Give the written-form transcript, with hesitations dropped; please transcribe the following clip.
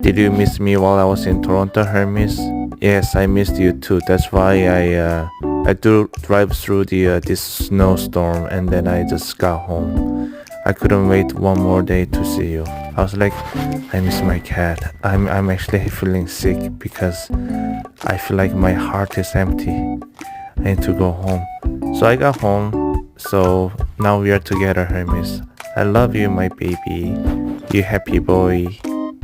Did you miss me while I was in Toronto, Hermes? Yes, I missed you too. That's why I do drive through this snowstorm and then I just got home. I couldn't wait one more day to see you. I was like, I miss my cat. I'm actually feeling sick because I feel like my heart is empty. I need to go home. So I got home. So now we are together, Hermes. I love you, my baby. You happy boy.